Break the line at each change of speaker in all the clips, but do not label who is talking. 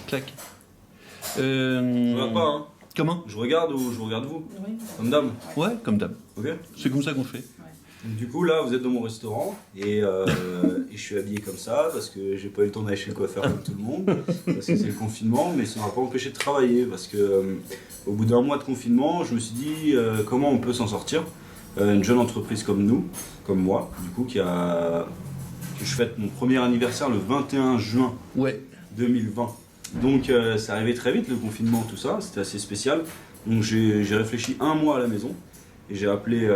clac.
Je regarde pas, hein.
Comment?
Je regarde ou je regarde vous?
Oui.
Comme d'hab.
Ouais, comme d'hab.
Ok.
C'est comme ça qu'on fait.
Donc, du coup, là, vous êtes dans mon restaurant et je suis habillé comme ça parce que j'ai pas eu le temps d'aller chez le coiffeur comme tout le monde, parce que c'est le confinement, mais ça m'a pas empêché de travailler parce que au bout d'un mois de confinement, je me suis dit comment on peut s'en sortir. Une jeune entreprise comme nous, comme moi, du coup, que je fête mon premier anniversaire le 21 juin
Ouais.
2020. Donc c'est arrivé très vite le confinement, tout ça, c'était assez spécial. Donc j'ai réfléchi un mois à la maison et j'ai appelé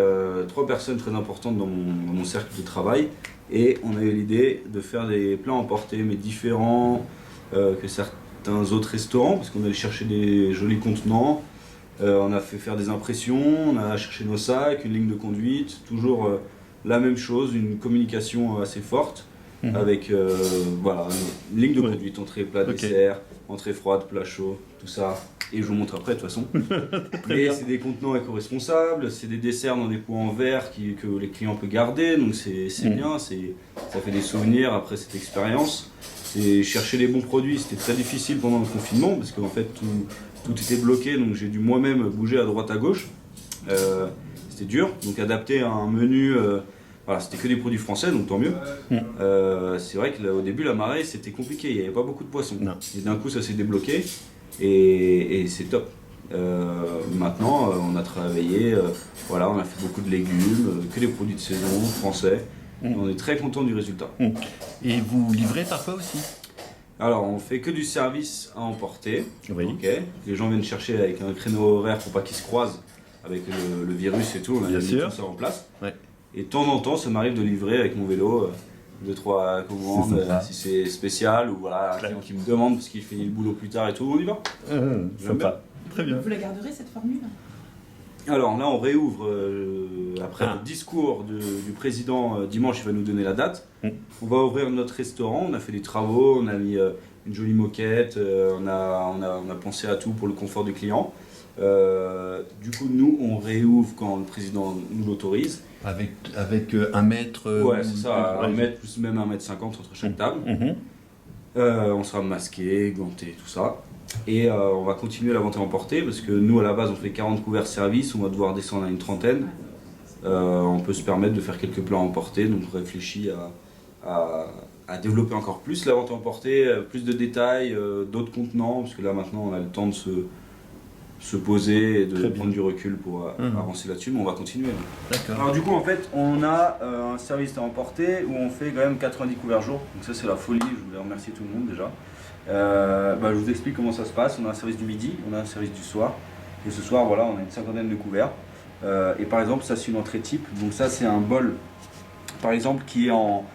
3 personnes très importantes dans mon cercle de travail et on a eu l'idée de faire des plats emportés mais différents que certains autres restaurants parce qu'on allait chercher des jolis contenants. On a fait faire des impressions, on a cherché nos sacs, une ligne de conduite, toujours la même chose, une communication assez forte avec voilà, une ligne de conduite, entrée, plat, dessert, entrée froide, plat chaud, tout ça. Et je vous montre après de toute façon. Mais c'est des contenants éco-responsables, c'est des desserts dans des pots en verre que les clients peuvent garder, donc c'est bien, ça fait des souvenirs après cette expérience. Et chercher les bons produits, c'était très difficile pendant le confinement parce qu'en fait tout était bloqué, donc j'ai dû moi-même bouger à droite à gauche. C'était dur, donc adapter à un menu, voilà, c'était que des produits français, donc tant mieux. C'est vrai qu'au début la marée c'était compliqué, il n'y avait pas beaucoup de poissons.
Non.
Et d'un coup ça s'est débloqué et c'est top. Maintenant on a travaillé, voilà, on a fait beaucoup de légumes, que des produits de saison français. On est très content du résultat.
Et vous livrez parfois aussi?
Alors, on fait que du service à emporter.
Oui.
Ok. Les gens viennent chercher avec un créneau horaire pour pas qu'ils se croisent avec le virus et tout. On a
Bien
mis
sûr.
tout ça en place.
Ouais.
Et de temps en temps, ça m'arrive de livrer avec mon vélo 2-3 commandes si c'est spécial ou voilà, un client qui me demande parce qu'il finit le boulot plus tard et tout. On y va.
Sympa. Très bien.
Vous la garderez cette formule?
Alors là, on réouvre après
Ah.
le discours du président dimanche, il va nous donner la date. On va ouvrir notre restaurant, on a fait des travaux, on a mis une jolie moquette, on a pensé à tout pour le confort du client. Du coup, nous, on réouvre quand le président nous l'autorise.
Avec 1 mètre.
Ouais, c'est ça,
ouais.
1 mètre plus même 1,50 m entre chaque table. On sera masqué, ganté, tout ça. Et on va continuer la vente à emporter parce que nous à la base on fait 40 couverts service, on va devoir descendre à une trentaine. On peut se permettre de faire quelques plats à emporter, donc on réfléchit à développer encore plus la vente à emporter, plus de détails, d'autres contenants, parce que là maintenant on a le temps de se poser et de prendre du recul pour avancer là-dessus, mais on va continuer.
D'accord.
Alors du coup en fait on a un service à emporter où on fait quand même 90 couverts jour, donc ça c'est la folie, je voulais remercier tout le monde déjà. Je vous explique comment ça se passe. On a un service du midi, on a un service du soir. Et ce soir, voilà, on a une 50aine de couverts. Et par exemple, ça c'est une entrée type. Donc ça c'est un bol, par exemple, qui est en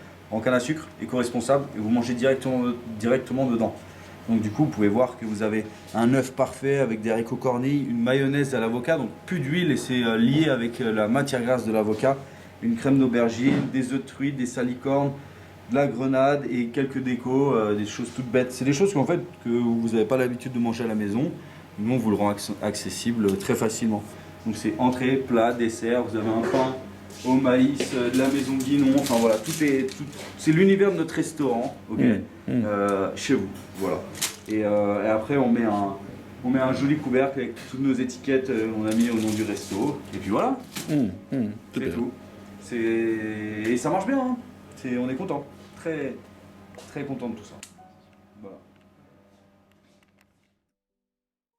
canne à sucre, éco-responsable, et vous mangez directement dedans. Donc du coup, vous pouvez voir que vous avez un œuf parfait avec des haricots cornilles, une mayonnaise à l'avocat, donc plus d'huile et c'est lié avec la matière grasse de l'avocat, une crème d'aubergine, des œufs de truite, des salicornes, de la grenade et quelques décos, des choses toutes bêtes. C'est des choses qu'en fait que vous n'avez pas l'habitude de manger à la maison. Nous on vous le rend accessible très facilement. Donc c'est entrée, plat, dessert, vous avez un pain au maïs, de la maison Guinon, enfin voilà, c'est l'univers de notre restaurant, ok, chez vous, voilà. Et après on met un joli couvercle avec toutes nos étiquettes, on a mis au nom du resto, et puis voilà, c'est tout. Et ça marche bien, hein. On est content, très content de tout ça. Voilà.